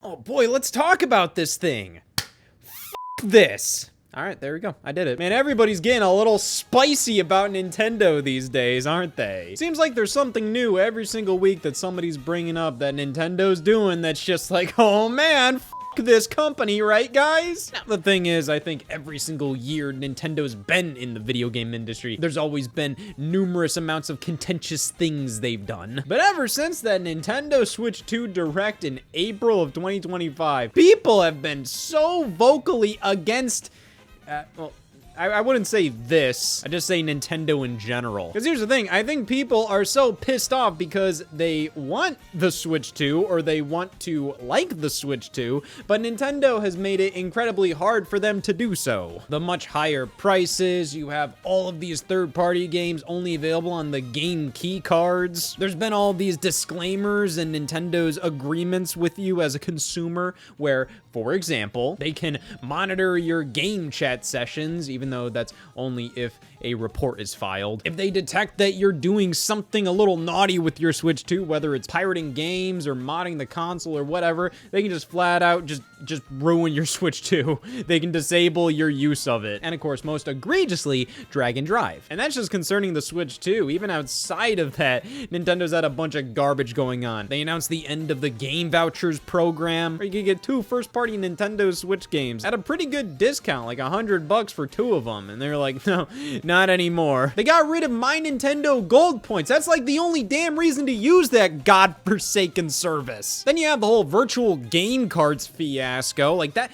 Oh boy, let's talk about this thing. This. All right, there we go. I did it. Man, everybody's getting a little spicy about Nintendo these days, aren't they? Seems like there's something new every single week that somebody's bringing up that Nintendo's doing that's just like, oh man, this company, right guys? Now, the thing is, I think every single year Nintendo's been in the video game industry, there's always been numerous amounts of contentious things they've done. But ever since that Nintendo Switch 2 Direct in April of 2025, people have been so vocally against well, I wouldn't say this, I just say Nintendo in general. Because here's the thing, I think people are so pissed off because they want the Switch 2 or they want to like the Switch 2, but Nintendo has made it incredibly hard for them to do so. The much higher prices, you have all of these third-party games only available on the game key cards. There's been all these disclaimers in Nintendo's agreements with you as a consumer where, for example, they can monitor your game chat sessions, even though that's only if a report is filed. If they detect that you're doing something a little naughty with your Switch 2, whether it's pirating games or modding the console or whatever, they can just flat out just ruin your Switch 2. They can disable your use of it. And of course, most egregiously, drag and drive. And that's just concerning the Switch 2. Even outside of that, Nintendo's had a bunch of garbage going on. They announced the end of the game vouchers program, where you could get 2 first-party Nintendo Switch games at a pretty good discount, like $100 for 2 of them. And they're like, no, not anymore. They got rid of My Nintendo Gold points. That's like the only damn reason to use that godforsaken service. Then you have the whole virtual game cards fiasco. Like that,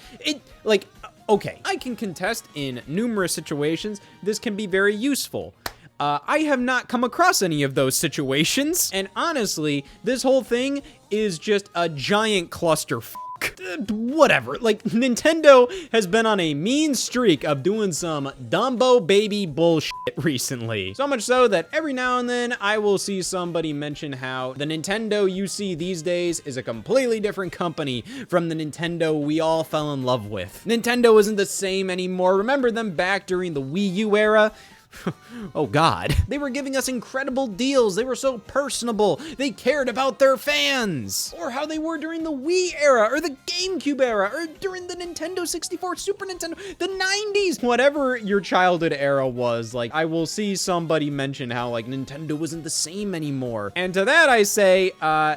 okay, I can contest in numerous situations this can be very useful. I have not come across any of those situations. And honestly, this whole thing is just a giant clusterfuck. Whatever. Like, Nintendo has been on a mean streak of doing some Dumbo baby bullshit recently. So much so that every now and then I will see somebody mention how the Nintendo you see these days is a completely different company from the Nintendo we all fell in love with. Nintendo isn't the same anymore. Remember them back during the Wii U era? Oh God. They were giving us incredible deals. They were so personable. They cared about their fans. Or how they were during the Wii era, or the GameCube era, or during the Nintendo 64, Super Nintendo, the 90s. Whatever your childhood era was, like, I will see somebody mention how, like, Nintendo wasn't the same anymore. And to that I say,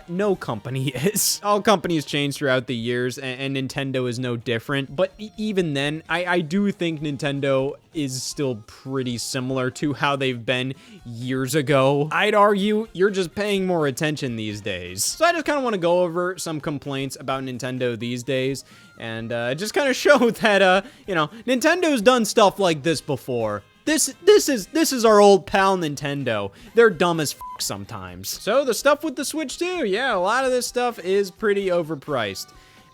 no company is. All companies change throughout the years, and Nintendo is no different. But even then, I do think Nintendo is still pretty similar to how they've been years ago. I'd argue you're just paying more attention these days. So I just kind of want to go over some complaints about Nintendo these days and just kind of show that, you know, Nintendo's done stuff like this before. This is our old pal Nintendo. They're dumb as fuck sometimes. So the stuff with the Switch 2, yeah, a lot of this stuff is pretty overpriced.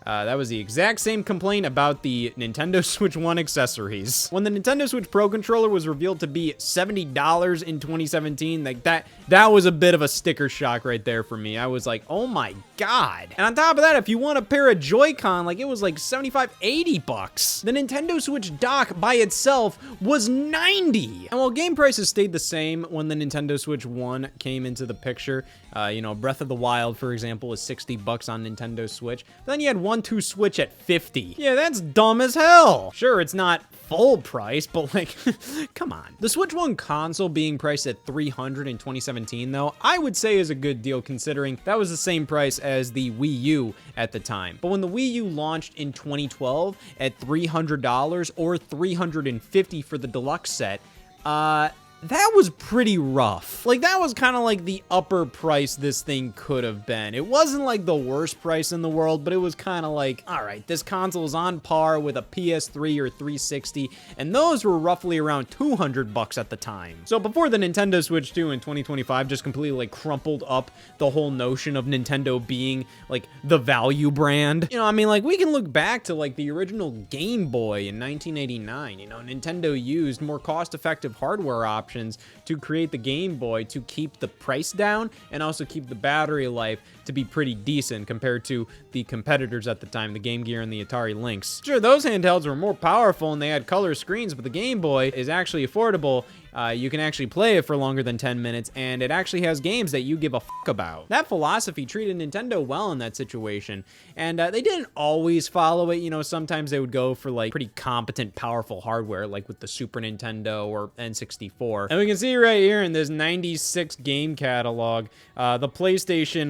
That was the exact same complaint about the Nintendo Switch 1 accessories. When the Nintendo Switch Pro controller was revealed to be $70 in 2017, like that was a bit of a sticker shock right there for me. I was like, oh my God. And on top of that, if you want a pair of Joy-Con, like it was like $75, $80. The Nintendo Switch dock by itself was $90. And while game prices stayed the same when the Nintendo Switch 1 came into the picture, you know, Breath of the Wild, for example, is $60 on Nintendo Switch. Then you had 1-2 Switch at $50. Yeah, that's dumb as hell. Sure, it's not full price, but like, come on. The Switch 1 console being priced at $300 in 2017, though, I would say is a good deal considering that was the same price as the Wii U at the time. But when the Wii U launched in 2012 at $300 or $350 for the deluxe set, that was pretty rough. Like, that was kind of like the upper price this thing could have been. It wasn't like the worst price in the world, but it was kind of like, all right, this console is on par with a PS3 or 360, and those were roughly around $200 at the time. So before the Nintendo Switch 2 in 2025 just completely like crumpled up the whole notion of Nintendo being like the value brand. You know, I mean, like we can look back to like the original Game Boy in 1989. You know, Nintendo used more cost-effective hardware options to create the Game Boy to keep the price down and also keep the battery life to be pretty decent compared to the competitors at the time, the Game Gear and the Atari Lynx. Sure, those handhelds were more powerful and they had color screens, but the Game Boy is actually affordable You can actually play it for longer than 10 minutes, and it actually has games that you give a fuck about. That philosophy treated Nintendo well in that situation, and they didn't always follow it. You know, sometimes they would go for like pretty competent, powerful hardware, like with the Super Nintendo or N64. And we can see right here in this 96 game catalog, the PlayStation,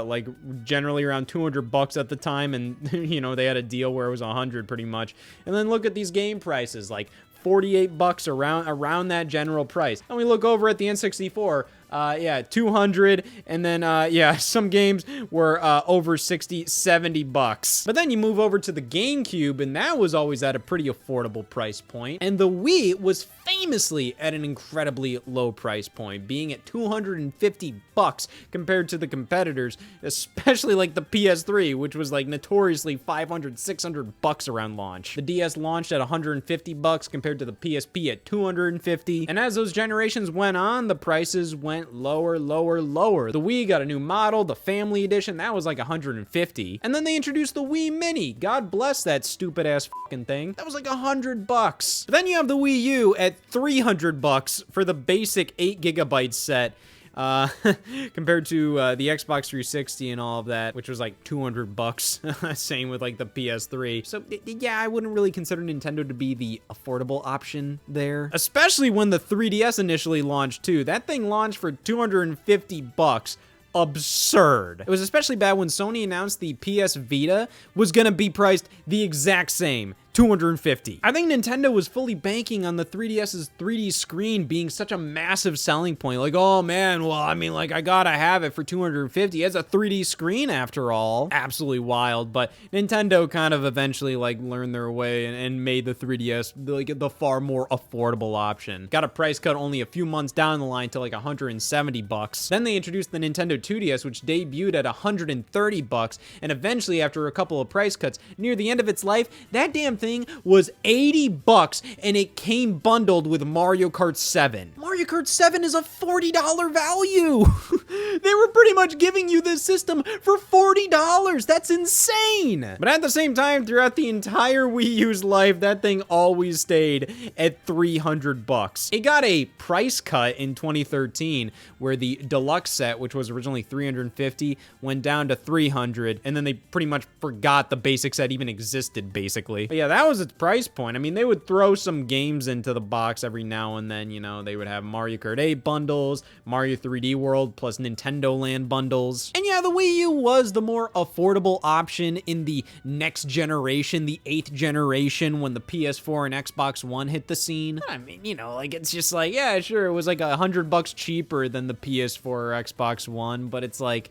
like generally around 200 bucks at the time, and you know, they had a deal where it was 100 pretty much. And then look at these game prices, like 48 bucks around that general price. And we look over at the N64, yeah, 200, and then yeah, some games were over 60, 70 bucks. But then you move over to the GameCube, and that was always at a pretty affordable price point. And the Wii was famously at an incredibly low price point, being at 250 bucks compared to the competitors, especially like the PS3, which was like notoriously 500, 600 bucks around launch. The DS launched at 150 bucks compared to the PSP at 250. And as those generations went on, the prices went lower, lower, lower. The Wii got a new model, the Family Edition, that was like 150. And then they introduced the Wii Mini. God bless that stupid ass fucking thing. That was like 100 bucks. But then you have the Wii U at 300 bucks for the basic 8 gigabyte set. Compared to the Xbox 360 and all of that, which was like 200 bucks. Same with like the PS3. So yeah, I wouldn't really consider Nintendo to be the affordable option there. Especially when the 3DS initially launched too. That thing launched for 250 bucks. Absurd. It was especially bad when Sony announced the PS Vita was gonna be priced the exact same, 250. I think Nintendo was fully banking on the 3DS's 3D screen being such a massive selling point. Like, oh man, well, I mean, like, I gotta have it for 250. It's a 3D screen after all. Absolutely wild, but Nintendo kind of eventually like learned their way and made the 3DS like the far more affordable option. Got a price cut only a few months down the line to like 170 bucks. Then they introduced the Nintendo 2DS, which debuted at 130 bucks, and eventually after a couple of price cuts near the end of its life, that damn thing was 80 bucks, and it came bundled with Mario Kart 7. Mario Kart 7 is a $40 value. They were pretty much giving you this system for $40. That's insane. But at the same time, throughout the entire Wii U's life, that thing always stayed at 300 bucks. It got a price cut in 2013 where the deluxe set, which was originally 350, went down to 300, and then they pretty much forgot the basic set even existed, basically. But yeah, that was its price point. I mean, they would throw some games into the box every now and then, you know, they would have Mario Kart 8 bundles, Mario 3D World, plus Nintendo Land bundles. And yeah, the Wii U was the more affordable option in the next generation, the 8th generation, when the PS4 and Xbox One hit the scene. I mean, you know, like, it's just like, yeah, sure, it was like 100 bucks cheaper than the PS4 or Xbox One, but it's like,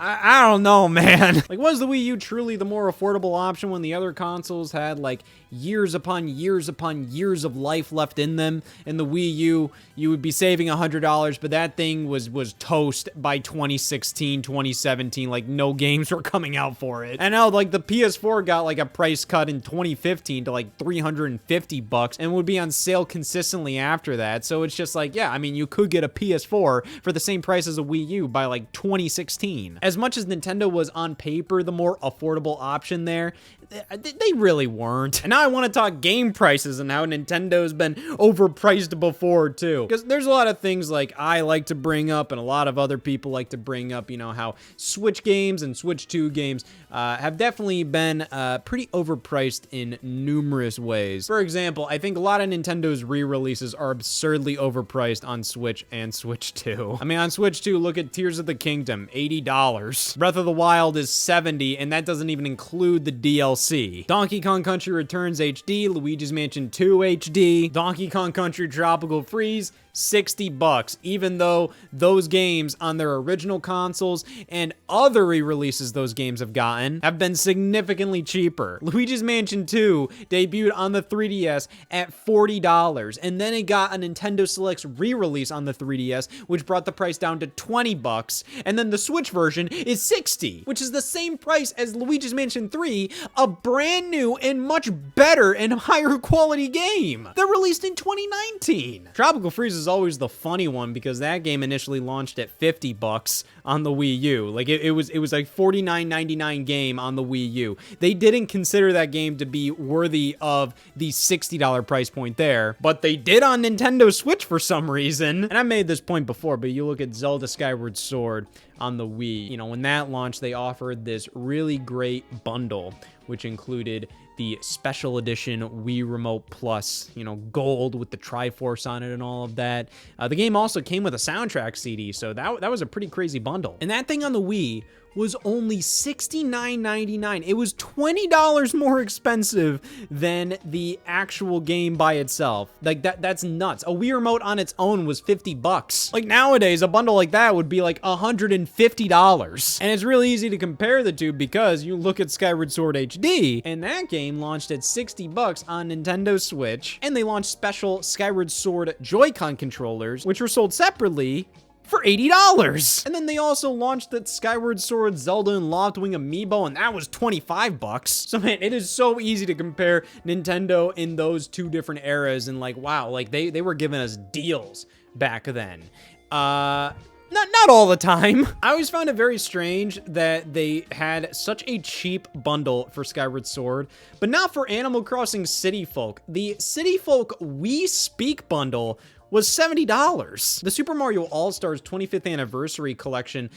I don't know, man. Like, was the Wii U truly the more affordable option when the other consoles had like years upon years upon years of life left in them? And the Wii U, you would be saving $100, but that thing was toast by 2016, 2017. Like, no games were coming out for it. And now, like, the PS4 got like a price cut in 2015 to like 350 bucks and would be on sale consistently after that. So it's just like, yeah, I mean, you could get a PS4 for the same price as a Wii U by like 2016. As much as Nintendo was on paper the more affordable option there, they really weren't. And now I want to talk game prices and how Nintendo's been overpriced before too. Because there's a lot of things like I like to bring up and a lot of other people like to bring up, you know, how Switch games and Switch 2 games have definitely been pretty overpriced in numerous ways. For example, I think a lot of Nintendo's re-releases are absurdly overpriced on Switch and Switch 2. I mean, on Switch 2, look at Tears of the Kingdom, $80. Breath of the Wild is $70, and that doesn't even include the DLC. Donkey Kong Country Returns HD, Luigi's Mansion 2 HD, Donkey Kong Country Tropical Freeze, 60 bucks, even though those games on their original consoles and other re-releases those games have gotten have been significantly cheaper. Luigi's Mansion 2 debuted on the 3DS at $40, and then it got a Nintendo Selects re-release on the 3DS, which brought the price down to 20 bucks, and then the Switch version is 60, which is the same price as Luigi's Mansion 3, a brand new and much better and higher quality game that released in 2019. Tropical Freeze is was always the funny one because that game initially launched at $50 on the Wii U. Like it was like $49.99 game on the Wii U. They didn't consider that game to be worthy of the $60 price point there, but they did on Nintendo Switch for some reason. And I made this point before, but you look at Zelda Skyward Sword on the Wii. You know, when that launched, they offered this really great bundle, which included the special edition Wii Remote Plus, you know, gold with the Triforce on it and all of that. The game also came with a soundtrack CD, so that was a pretty crazy bundle. And that thing on the Wii was only $69.99. It was $20 more expensive than the actual game by itself. Like that's nuts. A Wii Remote on its own was $50. Like nowadays, a bundle like that would be like $150. And it's really easy to compare the two because you look at Skyward Sword HD, and that game launched at $60 on Nintendo Switch, and they launched special Skyward Sword Joy-Con controllers, which were sold separately for $80. And then they also launched that Skyward Sword Zelda and Loftwing Amiibo, and that was $25. So man, it is so easy to compare Nintendo in those two different eras, and like, wow, like they were giving us deals back then. Not all the time. I always found it very strange that they had such a cheap bundle for Skyward Sword, but not for Animal Crossing City Folk. The City Folk We Speak bundle was $70. The Super Mario All-Stars 25th Anniversary Collection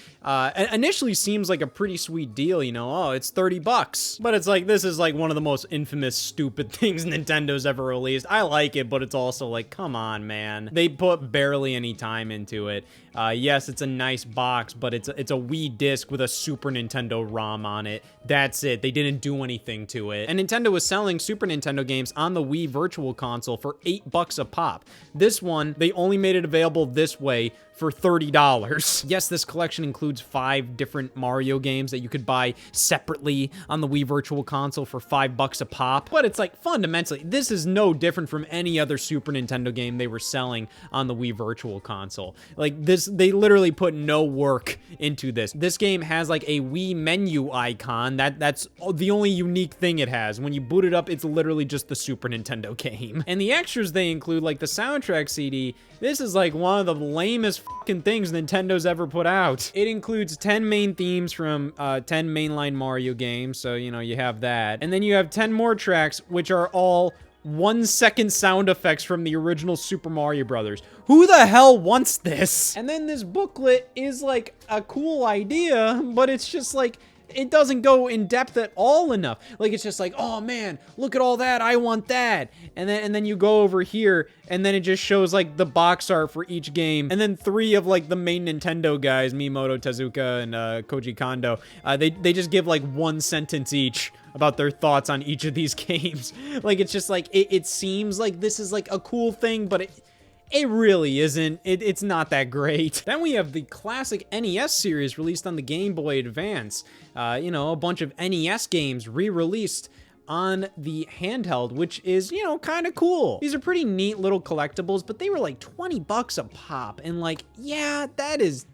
initially seems like a pretty sweet deal, you know, oh, it's $30. But it's like, this is like one of the most infamous, stupid things Nintendo's ever released. I like it, but it's also like, come on, man. They put barely any time into it. Yes, it's a nice box, but it's a Wii disc with a Super Nintendo ROM on it. That's it. They didn't do anything to it. And Nintendo was selling Super Nintendo games on the Wii Virtual Console for $8 a pop. This one, they only made it available this way for $30. Yes, this collection includes 5 different Mario games that you could buy separately on the Wii Virtual Console for $5 a pop. But it's like, fundamentally, this is no different from any other Super Nintendo game they were selling on the Wii Virtual Console. Like this, they literally put no work into this. This game has like a Wii menu icon. That's the only unique thing it has. When you boot it up, it's literally just the Super Nintendo game. And the extras they include, like the soundtrack CD, this is like one of the lamest fucking things Nintendo's ever put out. It includes 10 main themes from 10 mainline Mario games, so you know, you have that. And then you have 10 more tracks, which are all 1-second sound effects from the original Super Mario Brothers. Who the hell wants this? And then this booklet is like a cool idea, but it's just like, it doesn't go in depth at all enough. Like, it's just like, oh man, look at all that, I want that. And then you go over here, and then it just shows like the box art for each game. And then 3 of like the main Nintendo guys, Miyamoto, Tezuka, and Koji Kondo, they just give like 1 sentence each about their thoughts on each of these games. Like, it's just like, it seems like this is like a cool thing, but it really isn't. It's not that great. Then we have the classic NES series released on the Game Boy Advance. You know, a bunch of NES games re-released on the handheld, which is, you know, kind of cool. These are pretty neat little collectibles, but they were like $20 a pop. And like, yeah, that is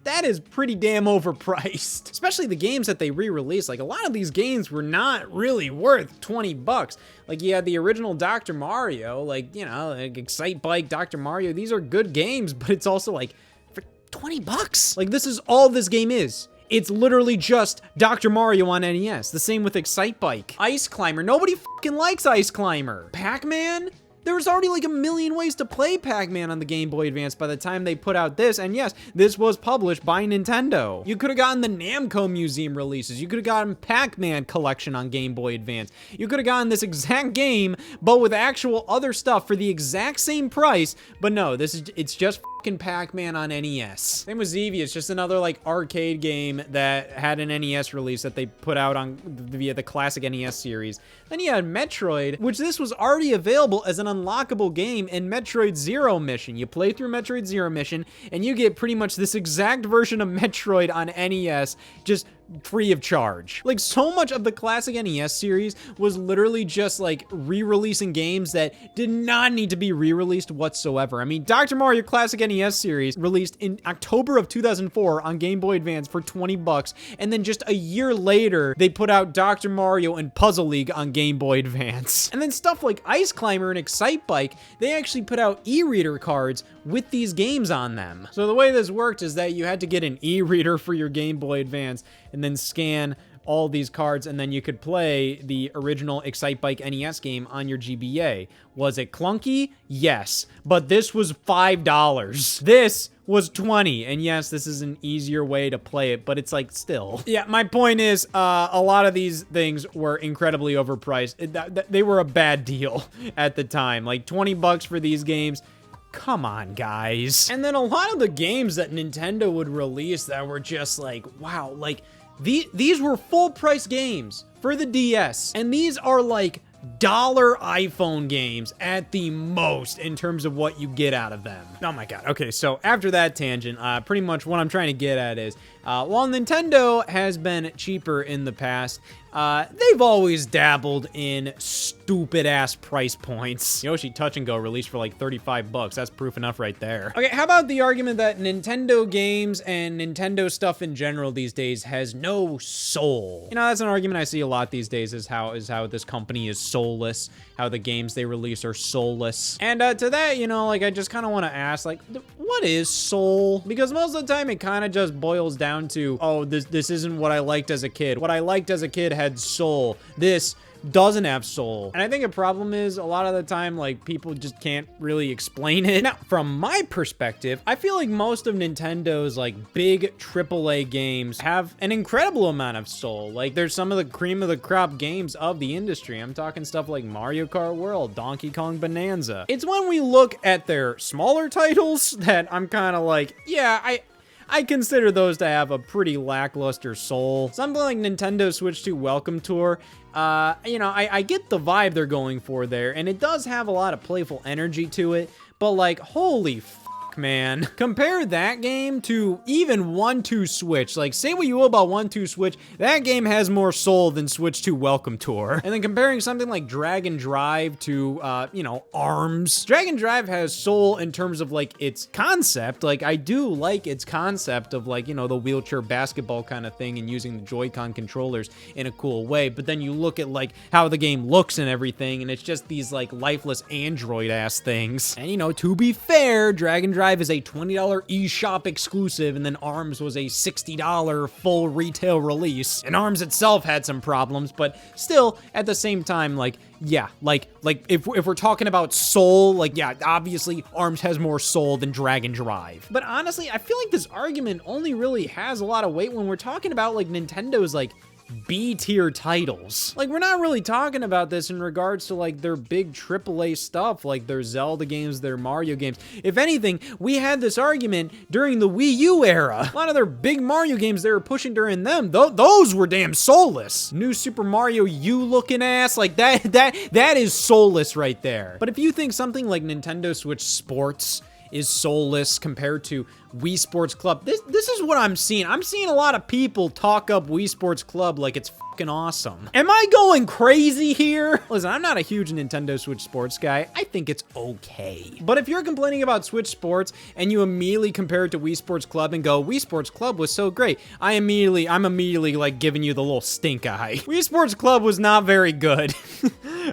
pretty damn overpriced. Especially the games that they re-released. Like, a lot of these games were not really worth $20. Like, you had the original Dr. Mario, like, you know, like Excite Bike, Dr. Mario. These are good games, but it's also like, for $20. Like, this is all this game is. It's literally just Dr. Mario on NES. The same with Excite Bike. Ice Climber. Nobody fucking likes Ice Climber. Pac-Man? There was already like a million ways to play Pac-Man on the Game Boy Advance by the time they put out this, and yes, this was published by Nintendo. You could have gotten the Namco Museum releases. You could have gotten Pac-Man Collection on Game Boy Advance. You could have gotten this exact game, but with actual other stuff for the exact same price, but no, it's just fucking Pac-Man on NES. Same with Zevia. It's just another like arcade game that had an NES release that they put out on via the classic NES series. Then you had Metroid, which this was already available as an unlockable game in Metroid Zero Mission. You play through Metroid Zero Mission, and you get pretty much this exact version of Metroid on NES, just free of charge. Like, so much of the classic NES series was literally just like re-releasing games that did not need to be re-released whatsoever. I mean, Dr. Mario Classic NES series released in October of 2004 on Game Boy Advance for 20 bucks, and then just a year later, they put out Dr. Mario and Puzzle League on Game Boy Advance. And then stuff like Ice Climber and Excite Bike, they actually put out e-reader cards with these games on them. So the way this worked is that you had to get an e-reader for your Game Boy Advance and then scan all these cards, and then you could play the original Excite Bike NES game on your GBA. Was it clunky? Yes. But this was $5. This was 20. And yes, this is an easier way to play it, but it's like still. Yeah, my point is, a lot of these things were incredibly overpriced. They were a bad deal at the time. Like 20 bucks for these games. Come on, guys. And then a lot of the games that Nintendo would release that were just like, wow, like these were full price games for the DS. And these are like dollar iPhone games at the most in terms of what you get out of them. Oh my God. Okay, so after that tangent, pretty much what I'm trying to get at is, while Nintendo has been cheaper in the past, they've always dabbled in stupid ass price points. Yoshi Touch and Go released for like 35 bucks. That's proof enough right there. Okay, how about the argument that Nintendo games and Nintendo stuff in general these days has no soul? You know, that's an argument I see a lot these days, is how this company is soulless, how the games they release are soulless. And to that, you know, like I just kind of want to ask, like, what is soul? Because most of the time it kind of just boils down to, oh, this isn't what I liked as a kid. What I liked as a kid had soul. This doesn't have soul. And I think a problem is a lot of the time, like, people just can't really explain it. Now, from my perspective, I feel like most of Nintendo's like big AAA games have an incredible amount of soul. Like, there's some of the cream of the crop games of the industry. I'm talking stuff like Mario Kart World, Donkey Kong Bonanza. It's when we look at their smaller titles that I'm kind of like, yeah, I consider those to have a pretty lackluster soul. Something like Nintendo Switch 2 Welcome Tour, you know, I get the vibe they're going for there, and it does have a lot of playful energy to it, but like, holy man. Compare that game to even 1-2 Switch. Like, say what you will about 1-2 Switch, that game has more soul than Switch 2 Welcome Tour. And then comparing something like Dragon Drive to, you know, ARMS. Dragon Drive has soul in terms of, like, its concept. Like, I do like its concept of, like, you know, the wheelchair basketball kind of thing and using the Joy-Con controllers in a cool way. But then you look at, like, how the game looks and everything, and it's just these, like, lifeless android-ass things. And, you know, to be fair, Dragon Drive is a $20 eShop exclusive, and then ARMS was a $60 full retail release. And ARMS itself had some problems, but still, at the same time, like, yeah, like if we're talking about soul, like, yeah, obviously ARMS has more soul than Dragon Drive. But honestly, I feel like this argument only really has a lot of weight when we're talking about, like, Nintendo's, like, B-tier titles. Like, we're not really talking about this in regards to, like, their big AAA stuff, like their Zelda games, their Mario games. If anything, we had this argument during the Wii U era. A lot of their big Mario games they were pushing during them, those were damn soulless. New Super Mario U looking ass, like that is soulless right there. But if you think something like Nintendo Switch Sports is soulless compared to Wii Sports Club, this is what I'm seeing. I'm seeing a lot of people talk up Wii Sports Club like it's fucking awesome. Am I going crazy here? Listen, I'm not a huge Nintendo Switch Sports guy. I think it's okay. But if you're complaining about Switch Sports and you immediately compare it to Wii Sports Club and go, Wii Sports Club was so great, I'm immediately like giving you the little stink eye. Wii Sports Club was not very good.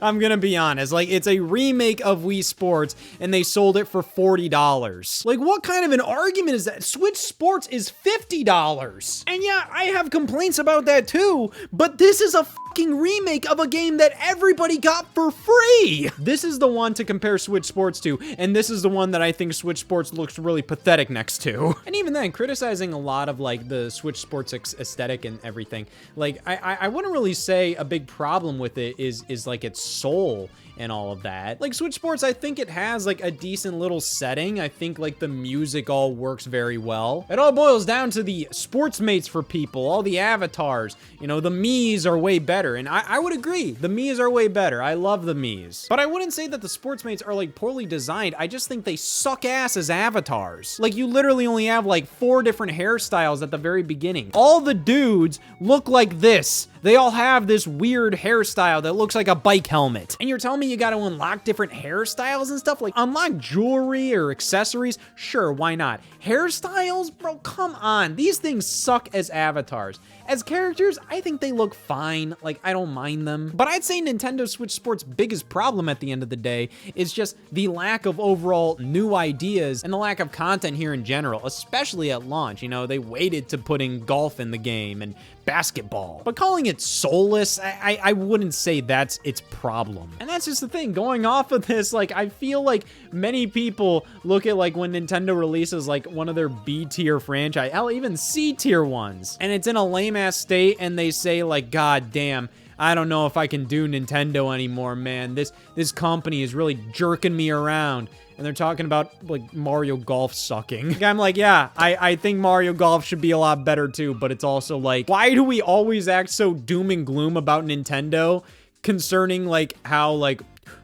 I'm gonna be honest. Like, it's a remake of Wii Sports and they sold it for $40. Like, what kind of an argument is that? Switch Sports is $50. And yeah, I have complaints about that too, but this is a fucking remake of a game that everybody got for free. This is the one to compare Switch Sports to, and this is the one that I think Switch Sports looks really pathetic next to. And even then, criticizing a lot of, like, the Switch Sports aesthetic and everything, like, I wouldn't really say a big problem with it is like its soul and all of that. Like, Switch Sports, I think it has, like, a decent little setting. I think, like, the music all works very well. It all boils down to the sports mates for people, all the avatars. You know, the Miis are way better. better. And I would agree, the Miis are way better. I love the Miis. But I wouldn't say that the Sportsmates are like poorly designed. I just think they suck ass as avatars. Like you literally only have like 4 different hairstyles at the very beginning. All the dudes look like this. They all have this weird hairstyle that looks like a bike helmet. And you're telling me you got to unlock different hairstyles and stuff? Like unlock jewelry or accessories? Sure, why not? Hairstyles? Bro, come on. These things suck as avatars. As characters, I think they look fine. Like, I don't mind them. But I'd say Nintendo Switch Sport's biggest problem at the end of the day is just the lack of overall new ideas and the lack of content here in general, especially at launch. You know, they waited to putting golf in the game and basketball. But calling it soulless, I wouldn't say that's its problem. And that's just the thing. Going off of this, like, I feel like many people look at like when Nintendo releases like one of their B tier franchise, hell, even C tier ones, and it's in a lame ass state, and they say like, God damn, I don't know if I can do Nintendo anymore, man. This company is really jerking me around. And they're talking about like Mario Golf sucking. I'm like, yeah, I think Mario Golf should be a lot better too, but it's also like, why do we always act so doom and gloom about Nintendo concerning like how like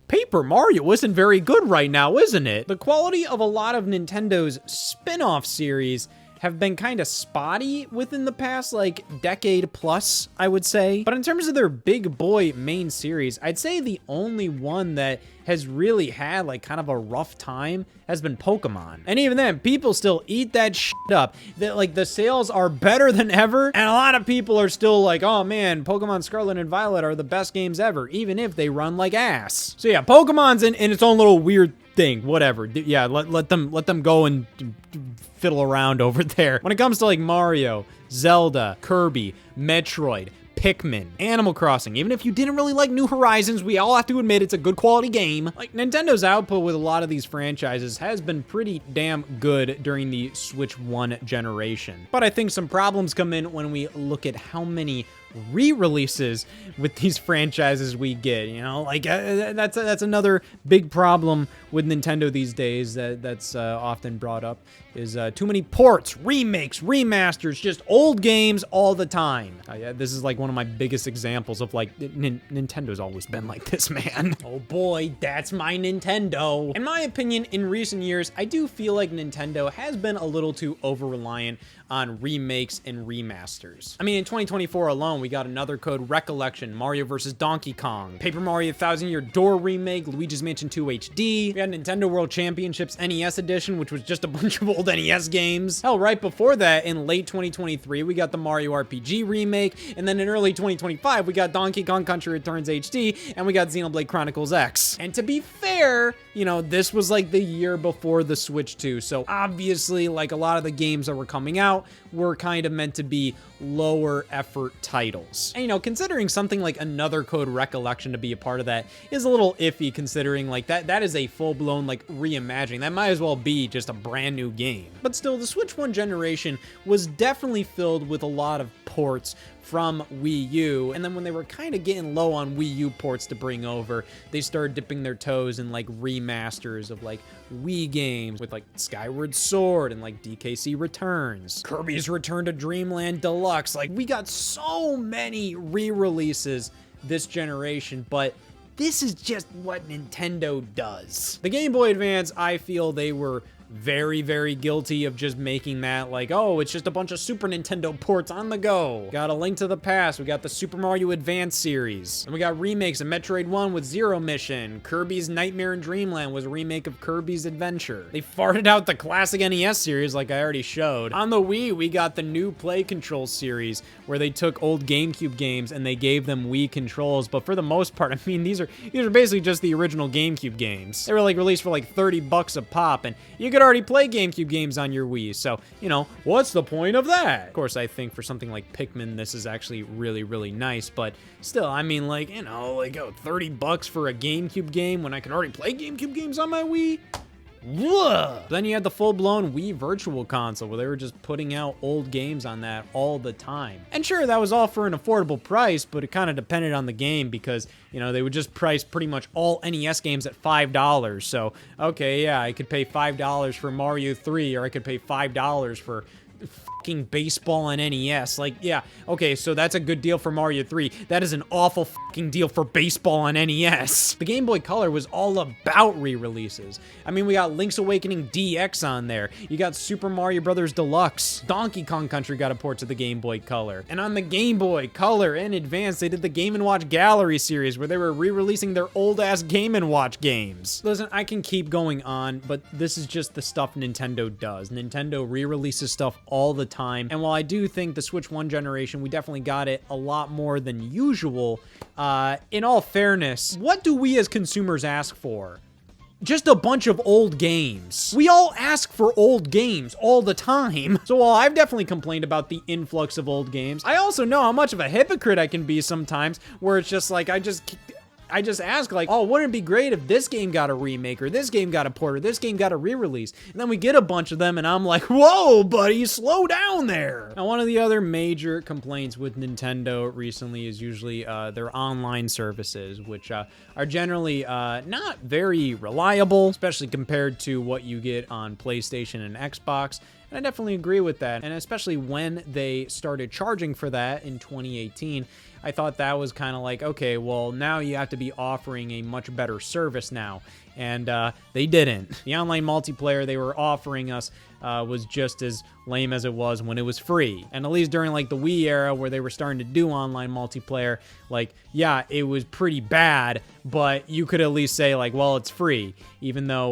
Paper Mario isn't very good right now, isn't it? The quality of a lot of Nintendo's spin-off series have been kind of spotty within the past like decade plus, I would say. But in terms of their big boy main series, I'd say the only one that has really had like kind of a rough time has been Pokemon. And even then, people still eat that shit up. That like the sales are better than ever, and a lot of people are still like, oh man, Pokemon Scarlet and Violet are the best games ever, even if they run like ass. So yeah, Pokemon's in its own little weird thing, whatever. Yeah, let them go and fiddle around over there. When it comes to like Mario, Zelda, Kirby, Metroid, Pikmin, Animal Crossing, even if you didn't really like New Horizons, we all have to admit it's a good quality game. Like, Nintendo's output with a lot of these franchises has been pretty damn good during the Switch 1 generation. But I think some problems come in when we look at how many re-releases with these franchises we get, you know, like that's another big problem with Nintendo these days that's often brought up is too many ports, remakes, remasters, just old games all the time. Yeah, this is like one of my biggest examples of like Nintendo's always been like this, man. Oh boy, that's my Nintendo. In my opinion, in recent years, I do feel like Nintendo has been a little too over-reliant on remakes and remasters. I mean, in 2024 alone, we got another code Recollection, Mario vs. Donkey Kong, Paper Mario 1000-Year Door remake, Luigi's Mansion 2 HD. We had Nintendo World Championships NES edition, which was just a bunch of old NES games. Hell, right before that, in late 2023, we got the Mario RPG remake, and then in early 2025, we got Donkey Kong Country Returns HD, and we got Xenoblade Chronicles X. And to be fair, you know, this was like the year before the Switch 2, so obviously, like a lot of the games that were coming out were kind of meant to be lower effort titles. And you know, considering something like Another Code Recollection to be a part of that is a little iffy, considering like that is a full-blown like reimagining. That might as well be just a brand new game. But still, the Switch 1 generation was definitely filled with a lot of ports from Wii U, and then when they were kind of getting low on Wii U ports to bring over, they started dipping their toes in like remasters of like Wii games with like Skyward Sword and like DKC Returns, Kirby's Return to Dreamland Deluxe. Like, we got so many re-releases this generation, but this is just what Nintendo does. The Game Boy Advance, I feel they were very, very guilty of just making that like, oh, it's just a bunch of Super Nintendo ports on the go. Got A Link to the Past, we got the Super Mario Advance series, and we got remakes of Metroid 1 with Zero Mission. Kirby's Nightmare in Dreamland was a remake of Kirby's Adventure. They farted out the classic NES series like I already showed. On the Wii, we got the new Play Control series, where they took old GameCube games and they gave them Wii controls, but for the most part, I mean, these are basically just the original GameCube games. They were like released for like $30 a pop, and you could already play GameCube games on your Wii, so, you know, what's the point of that? Of course, I think for something like Pikmin, this is actually really, really nice, but still, I mean, like, you know, like, oh, $30 for a GameCube game when I can already play GameCube games on my Wii? Whoa. Then you had the full-blown Wii Virtual Console, where they were just putting out old games on that all the time. And sure, that was all for an affordable price, but it kind of depended on the game because, you know, they would just price pretty much all NES games at $5. So, okay, yeah, I could pay $5 for Mario 3, or I could pay $5 for fucking baseball on NES. Like, yeah, okay, so that's a good deal for Mario 3. That is an awful fucking deal for baseball on NES. The Game Boy Color was all about re-releases. I mean, we got Link's Awakening DX on there. You got Super Mario Bros. Deluxe. Donkey Kong Country got a port to the Game Boy Color. And on the Game Boy Color and Advance, they did the Game & Watch Gallery series where they were re-releasing their old-ass Game & Watch games. Listen, I can keep going on, but this is just the stuff Nintendo does. Nintendo re-releases stuff all the time. And while I do think the Switch 1 generation, we definitely got it a lot more than usual, in all fairness, what do we as consumers ask for? Just a bunch of old games. We all ask for old games all the time. So while I've definitely complained about the influx of old games, I also know how much of a hypocrite I can be sometimes, where it's just like, I just ask, like, oh, wouldn't it be great if this game got a remake, or this game got a port, or this game got a re-release? And then we get a bunch of them, and I'm like, whoa, buddy, slow down there. Now, one of the other major complaints with Nintendo recently is usually their online services, which are generally not very reliable, especially compared to what you get on PlayStation and Xbox. And I definitely agree with that. And especially when they started charging for that in 2018, I thought that was kind of like, okay, well, now you have to be offering a much better service now. And they didn't. The online multiplayer they were offering us was just as lame as it was when it was free. And at least during like the Wii era where they were starting to do online multiplayer, like, yeah, it was pretty bad, but you could at least say like, well, it's free, even though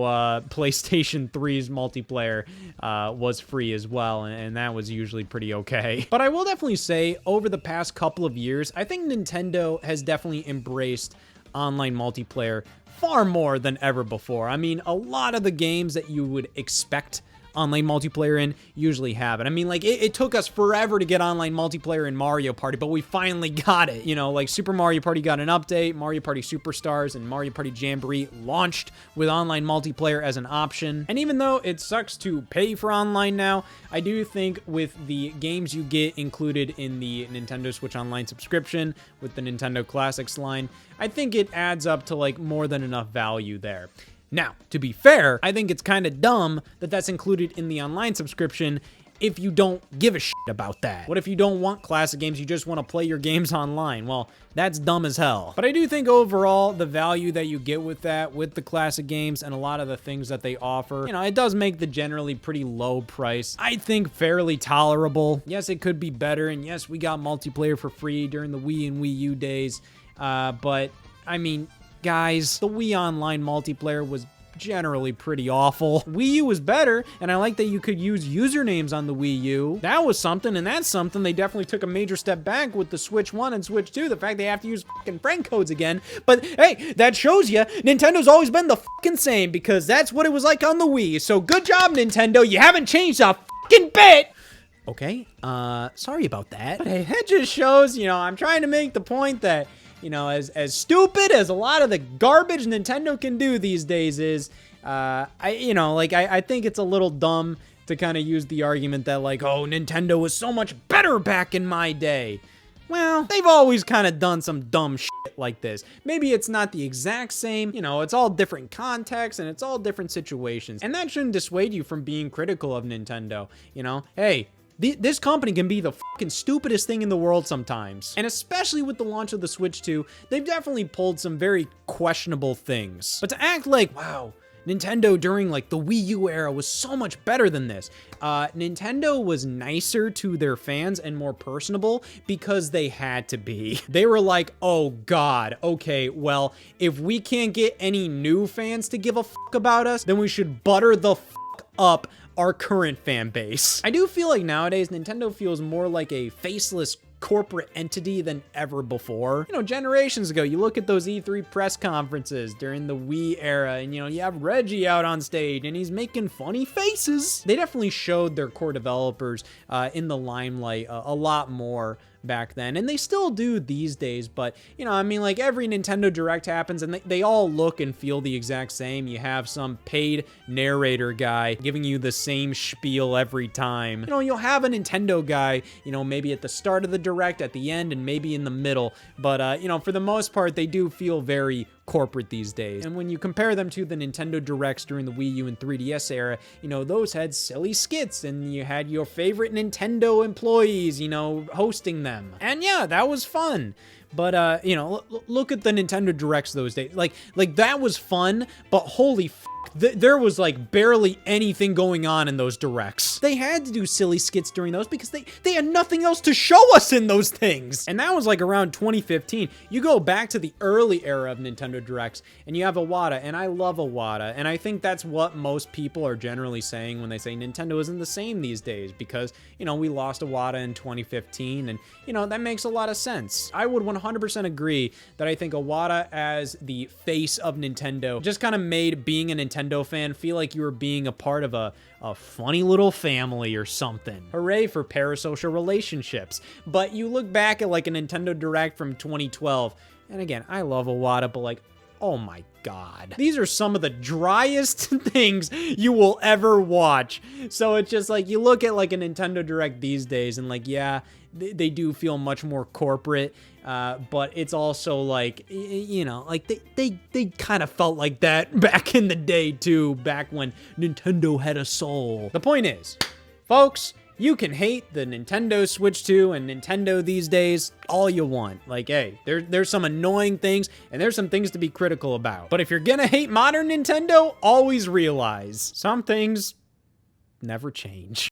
PlayStation 3's multiplayer was free as well, and that was usually pretty okay. But I will definitely say over the past couple of years, I think Nintendo has definitely embraced online multiplayer far more than ever before. I mean, a lot of the games that you would expect online multiplayer in usually have it. I mean, like, it took us forever to get online multiplayer in Mario Party, but we finally got it. You know, like Super Mario Party got an update, Mario Party Superstars and Mario Party Jamboree launched with online multiplayer as an option. And even though it sucks to pay for online now, I do think with the games you get included in the Nintendo Switch Online subscription with the Nintendo Classics line, I think it adds up to like more than enough value there. Now, to be fair, I think it's kind of dumb that that's included in the online subscription if you don't give a shit about that. What if you don't want classic games, you just want to play your games online? Well, that's dumb as hell. But I do think overall, the value that you get with that, with the classic games and a lot of the things that they offer, you know, it does make the generally pretty low price, I think, fairly tolerable. Yes, it could be better, and yes, we got multiplayer for free during the Wii and Wii U days, but, I mean, guys, the Wii Online multiplayer was generally pretty awful. Wii U was better, and I like that you could use usernames on the Wii U. That was something, and that's something they definitely took a major step back with the Switch 1 and Switch 2, the fact they have to use fucking friend codes again. But hey, that shows you Nintendo's always been the fucking same, because that's what it was like on the Wii. So good job, Nintendo. You haven't changed a fucking bit. Okay, sorry about that. But hey, that just shows, you know, I'm trying to make the point that, you know, as stupid as a lot of the garbage Nintendo can do these days is, I think it's a little dumb to kind of use the argument that like, oh, Nintendo was so much better back in my day. Well, they've always kind of done some dumb shit like this. Maybe it's not the exact same, you know, it's all different contexts and it's all different situations. And that shouldn't dissuade you from being critical of Nintendo, you know? Hey, this company can be the fucking stupidest thing in the world sometimes. And especially with the launch of the Switch 2, they've definitely pulled some very questionable things. But to act like, wow, Nintendo during like the Wii U era was so much better than this. Nintendo was nicer to their fans and more personable because they had to be. They were like, oh God, okay, well, if we can't get any new fans to give a fuck about us, then we should butter the fuck up our current fan base. I do feel like nowadays Nintendo feels more like a faceless corporate entity than ever before. You know, generations ago, you look at those E3 press conferences during the Wii era, and you know, you have Reggie out on stage and he's making funny faces. They definitely showed their core developers in the limelight a lot more back then, and they still do these days. But you know, I mean, like every Nintendo Direct happens and they all look and feel the exact same. You have some paid narrator guy giving you the same spiel every time. You know, you'll have a Nintendo guy, you know, maybe at the start of the Direct, at the end, and maybe in the middle, but you know, for the most part, they do feel very corporate these days. And when you compare them to the Nintendo Directs during the Wii U and 3DS era, you know, those had silly skits and you had your favorite Nintendo employees, you know, hosting them. And yeah, that was fun. But, you know, look at the Nintendo Directs those days. Like that was fun, but holy f***, there was like barely anything going on in those Directs. They had to do silly skits during those because they had nothing else to show us in those things. And that was like around 2015. You go back to the early era of Nintendo Directs and you have Iwata, and I love Iwata. And I think that's what most people are generally saying when they say Nintendo isn't the same these days because, you know, we lost Iwata in 2015 and, you know, that makes a lot of sense. I would 100% agree that I think Iwata as the face of Nintendo just kind of made being a Nintendo fan feel like you were being a part of a funny little family or something. Hooray for parasocial relationships. But you look back at like a Nintendo Direct from 2012, and again, I love Iwata, but like, oh my God. These are some of the driest things you will ever watch. So it's just like, you look at like a Nintendo Direct these days and like, yeah, they do feel much more corporate, but it's also like, you know, like they kind of felt like that back in the day too, back when Nintendo had a soul. The point is, folks, you can hate the Nintendo Switch 2 and Nintendo these days all you want. Like, hey, there's some annoying things and there's some things to be critical about. But if you're gonna hate modern Nintendo, always realize some things never change.